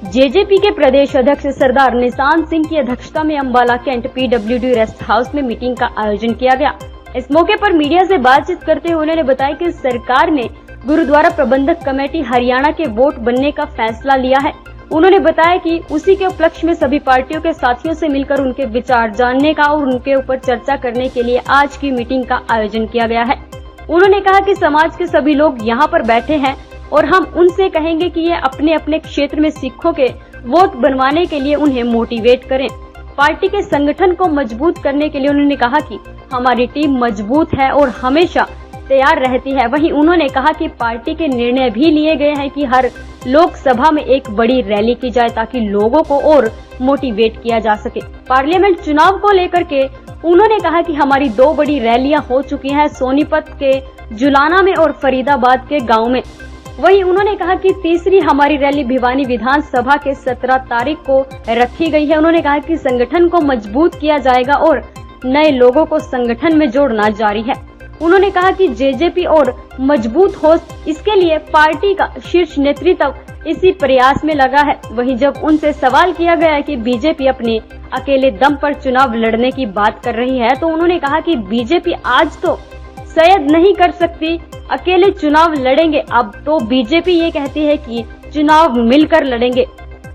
JJP के प्रदेश अध्यक्ष सरदार निशान सिंह की अध्यक्षता में Ambala cantt PWD rest house में मीटिंग का आयोजन किया गया। इस मौके पर मीडिया से बातचीत करते हुए उन्होंने बताया कि सरकार ने गुरुद्वारा प्रबंधक कमेटी हरियाणा के वोट बनने का फैसला लिया है। उन्होंने बताया कि उसी के उपलक्ष्य में सभी पार्टियों के साथियों से मिलकर उनके विचार जानने का और उनके ऊपर चर्चा करने के लिए आज की मीटिंग का आयोजन किया गया है। उन्होंने कहा कि समाज के सभी लोग यहाँ पर बैठे हैं और हम उनसे कहेंगे कि ये अपने अपने क्षेत्र में सिखों के वोट बनवाने के लिए उन्हें मोटिवेट करें। पार्टी के संगठन को मजबूत करने के लिए उन्होंने कहा कि हमारी टीम मजबूत है और हमेशा तैयार रहती है। वहीं उन्होंने कहा कि पार्टी के निर्णय भी लिए गए हैं कि हर लोकसभा में एक बड़ी रैली की जाए ताकि लोगों को और मोटिवेट किया जा सके। पार्लियामेंट चुनाव को लेकर के उन्होंने कहा कि हमारी 2 बड़ी रैलियां हो चुकी हैं, सोनीपत के जुलाना में और फरीदाबाद के गांव में। वहीं उन्होंने कहा कि तीसरी हमारी रैली भिवानी विधानसभा के 17 तारीख को रखी गई है। उन्होंने कहा कि संगठन को मजबूत किया जाएगा और नए लोगों को संगठन में जोड़ना जारी है। उन्होंने कहा कि जेजेपी और मजबूत हो, इसके लिए पार्टी का शीर्ष नेतृत्व इसी प्रयास में लगा है। वहीं जब उनसे सवाल किया गया कि बीजेपी अपने अकेले दम पर चुनाव लड़ने की बात कर रही है, तो उन्होंने कहा कि बीजेपी आज तो शायद नहीं कर सकती अकेले चुनाव लड़ेंगे, अब तो बीजेपी ये कहती है कि चुनाव मिलकर लड़ेंगे।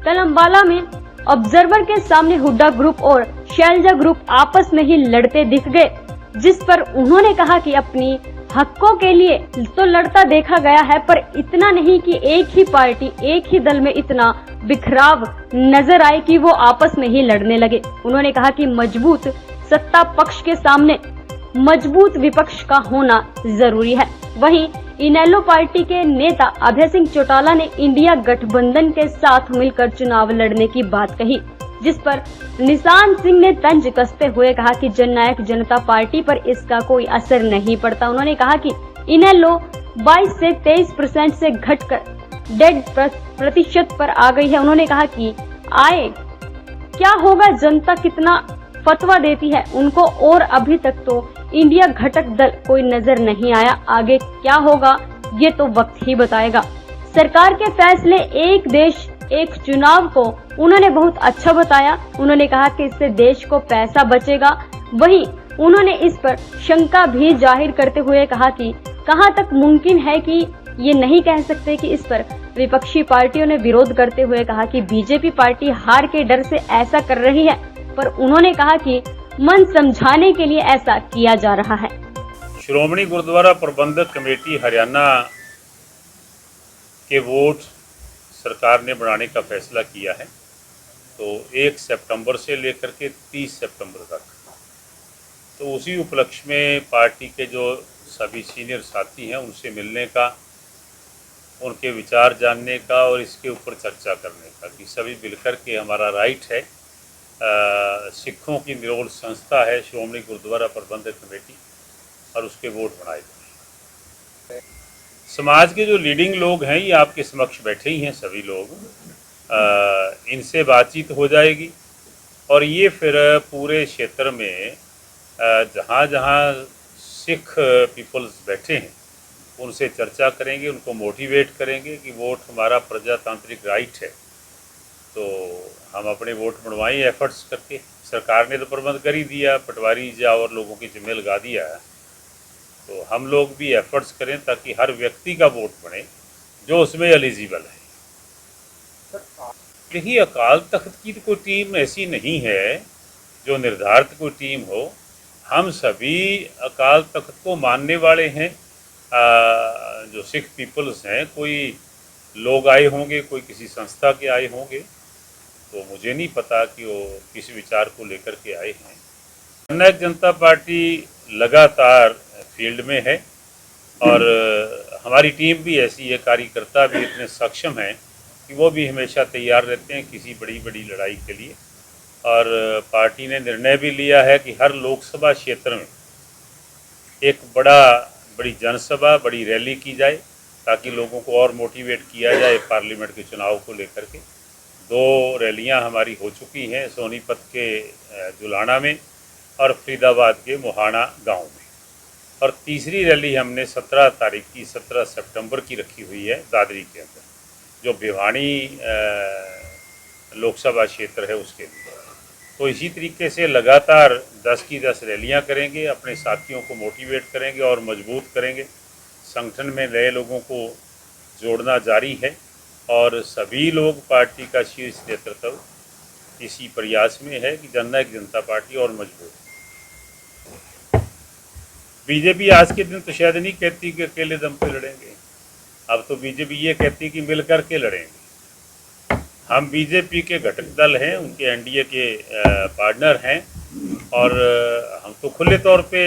कल अम्बाला में ऑब्जर्वर के सामने हुड्डा ग्रुप और शैलजा ग्रुप आपस में ही लड़ते दिख गए, जिस पर उन्होंने कहा कि अपनी हकों के लिए तो लड़ता देखा गया है, पर इतना नहीं कि एक ही पार्टी एक ही दल में इतना बिखराव नजर आए कि वो आपस में ही लड़ने लगे। उन्होंने कहा कि मजबूत सत्ता पक्ष के सामने मजबूत विपक्ष का होना जरूरी है। वहीं इनेलो पार्टी के नेता अभय सिंह चौटाला ने इंडिया गठबंधन के साथ मिलकर चुनाव लड़ने की बात कही, जिस पर निशान सिंह ने तंज कसते हुए कहा कि जननायक जनता पार्टी पर इसका कोई असर नहीं पड़ता। उन्होंने कहा कि इनेलो 22 से 23% से घटकर 1.5% पर आ गई है। उन्होंने कहा कि आए क्या होगा, जनता कितना फतवा देती है उनको, और अभी तक तो इंडिया घटक दल कोई नजर नहीं आया। आगे क्या होगा ये तो वक्त ही बताएगा। सरकार के फैसले एक देश एक चुनाव को उन्होंने बहुत अच्छा बताया। उन्होंने कहा कि इससे देश को पैसा बचेगा। वहीं उन्होंने इस पर शंका भी जाहिर करते हुए कहा कि कहां तक मुमकिन है कि ये नहीं कह सकते कि इस पर विपक्षी पार्टियों ने विरोध करते हुए कहा कि बीजेपी पार्टी हार के डर से ऐसा कर रही है, पर उन्होंने कहा कि मन समझाने के लिए ऐसा किया जा रहा है। श्रोमणी गुरुद्वारा प्रबंधक कमेटी हरियाणा के वोट सरकार ने बढ़ाने का फैसला किया है, तो 1 सितंबर से लेकर के 30 सितंबर तक, तो उसी उपलक्ष्य में पार्टी के जो सभी सीनियर साथी हैं उनसे मिलने का, उनके विचार जानने का और इसके ऊपर चर्चा करने का कि सभी मिलकर के हमारा राइट है। सिखों की निरोल संस्था है श्रोमणी गुरुद्वारा प्रबंधक कमेटी, और उसके वोट बनाए गए। समाज के जो लीडिंग लोग हैं ये आपके समक्ष बैठे ही हैं, सभी लोग, इनसे बातचीत हो जाएगी और ये फिर पूरे क्षेत्र में जहाँ जहाँ सिख पीपल्स बैठे हैं उनसे चर्चा करेंगे, उनको मोटिवेट करेंगे कि वोट हमारा प्रजातांत्रिक राइट है, तो हम अपने वोट बनवाएं एफर्ट्स करके। सरकार ने तो प्रबंध कर ही दिया, पटवारी जा और लोगों की जिम्मे लगा दिया है, तो हम लोग भी एफर्ट्स करें ताकि हर व्यक्ति का वोट बने जो उसमें एलिजिबल है। देखिए, अकाल तख्त की तो कोई टीम ऐसी नहीं है जो निर्धारित कोई टीम हो। हम सभी अकाल तख्त को मानने वाले हैं। जो सिख पीपल्स हैं, कोई लोग आए होंगे, कोई किसी संस्था के आए होंगे, तो मुझे नहीं पता कि वो किस विचार को लेकर के आए हैं। जननायक जनता पार्टी लगातार फील्ड में है और हमारी टीम भी ऐसी है, कार्यकर्ता भी इतने सक्षम हैं कि वो भी हमेशा तैयार रहते हैं किसी बड़ी बड़ी लड़ाई के लिए। और पार्टी ने निर्णय भी लिया है कि हर लोकसभा क्षेत्र में एक बड़ी जनसभा, बड़ी रैली की जाए ताकि लोगों को और मोटिवेट किया जाए पार्लियामेंट के चुनाव को लेकर के। 2 रैलियां हमारी हो चुकी हैं, सोनीपत के जुलाना में और फरीदाबाद के मोहाना गांव में, और तीसरी रैली हमने 17 तारीख की 17 सितंबर की रखी हुई है दादरी के अंदर, जो भिवानी लोकसभा क्षेत्र है उसके लिए। तो इसी तरीके से लगातार 10 की 10 रैलियां करेंगे, अपने साथियों को मोटिवेट करेंगे और मजबूत करेंगे। संगठन में नए लोगों को जोड़ना जारी है और सभी लोग पार्टी का शीर्ष नेतृत्व इसी प्रयास में है कि जननायक जनता पार्टी और मजबूत। बीजेपी आज के दिन तो शायद नहीं कहती कि अकेले दम पे लड़ेंगे, अब तो बीजेपी ये कहती कि मिल करके लड़ेंगे। हम बीजेपी के घटक दल हैं, उनके एनडीए के पार्टनर हैं और हम तो खुले तौर पे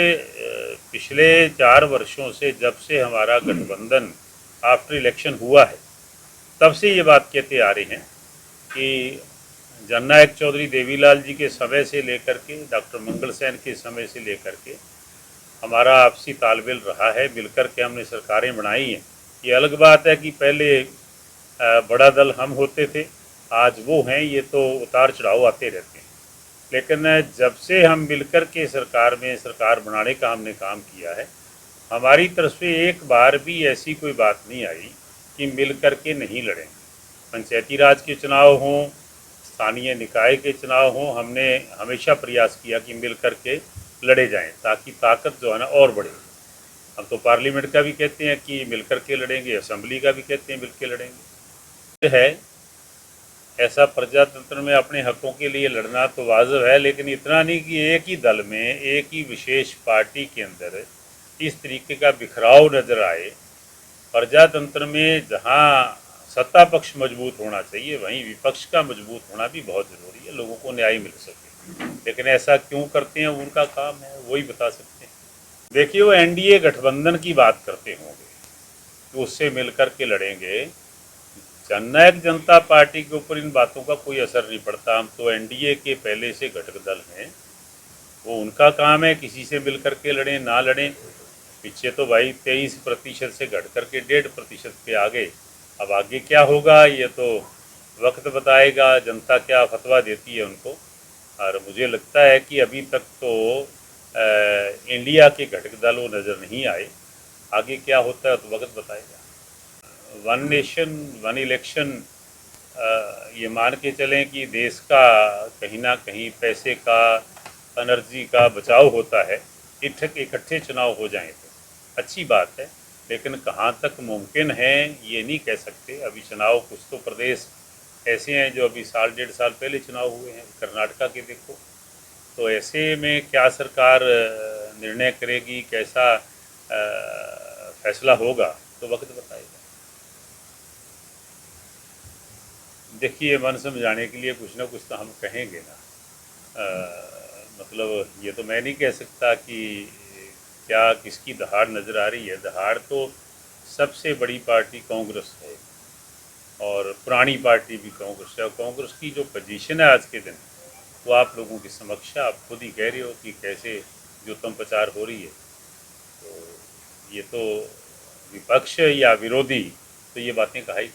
पिछले 4 वर्षों से, जब से हमारा गठबंधन आफ्टर इलेक्शन हुआ है, तब से ये बात कहते आ रहे हैं कि जननायक चौधरी देवीलाल जी के समय से लेकर के डॉक्टर मंगल सेन के समय से लेकर के हमारा आपसी तालमेल रहा है, मिलकर के हमने सरकारें बनाई हैं। ये अलग बात है कि पहले बड़ा दल हम होते थे, आज वो हैं, ये तो उतार चढ़ाव आते रहते हैं। लेकिन जब से हम मिलकर के सरकार में सरकार बनाने का हमने काम किया है, हमारी तरफ से एक बार भी ऐसी कोई बात नहीं आई कि मिल कर के नहीं लड़ेंगे। पंचायती राज के चुनाव हों, स्थानीय निकाय के चुनाव हों, हमने हमेशा प्रयास किया कि मिल कर के लड़े जाएं ताकि ताकत जो है ना और बढ़े। हम तो पार्लियामेंट का भी कहते हैं कि मिल कर के लड़ेंगे, असेंबली का भी कहते हैं मिल के लड़ेंगे। है ऐसा प्रजातंत्र में अपने हकों के लिए लड़ना तो वाजिब है, लेकिन इतना नहीं कि एक ही दल में, एक ही विशेष पार्टी के अंदर इस तरीके का बिखराव नजर आए। प्रजातंत्र में जहां सत्ता पक्ष मजबूत होना चाहिए, वहीं विपक्ष का मजबूत होना भी बहुत ज़रूरी है, लोगों को न्याय मिल सके। लेकिन ऐसा क्यों करते हैं, उनका काम है, वही बता सकते हैं। देखिए, वो एनडीए गठबंधन की बात करते होंगे कि उससे मिलकर के लड़ेंगे। जननायक जनता पार्टी के ऊपर इन बातों का कोई असर नहीं पड़ता। हम तो एनडीए के पहले से घटक दल हैं, वो उनका काम है किसी से मिल कर के लड़ें ना लड़ें। पीछे तो भाई 23% से घट कर के 1.5% पे आ गए। अब आगे क्या होगा ये तो वक्त बताएगा, जनता क्या फतवा देती है उनको। और मुझे लगता है कि अभी तक तो इंडिया के घटक दल वो नज़र नहीं आए, आगे क्या होता है तो वक्त बताएगा। वन नेशन वन इलेक्शन, ये मान के चलें कि देश का कहीं ना कहीं पैसे का, एनर्जी का बचाव होता है। इकट्ठे चुनाव हो जाएं तो अच्छी बात है, लेकिन कहाँ तक मुमकिन है ये नहीं कह सकते। अभी चुनाव कुछ तो प्रदेश ऐसे हैं जो अभी 1.5 साल पहले चुनाव हुए हैं, कर्नाटका के देखो। तो ऐसे में क्या सरकार निर्णय करेगी, कैसा फैसला होगा तो वक्त बताएगा। देखिए, मन समझाने के लिए कुछ ना कुछ तो हम कहेंगे ना। मतलब ये तो मैं नहीं कह सकता कि क्या किसकी दहाड़ नज़र आ रही है। दहाड़ तो सबसे बड़ी पार्टी कांग्रेस है और पुरानी पार्टी भी कांग्रेस है। और कांग्रेस की जो पोजीशन है आज के दिन, वो आप लोगों के समक्ष आप खुद ही कह रहे हो कि कैसे जो तुम प्रचार हो रही है। तो ये तो विपक्ष या विरोधी तो ये बातें कहा ही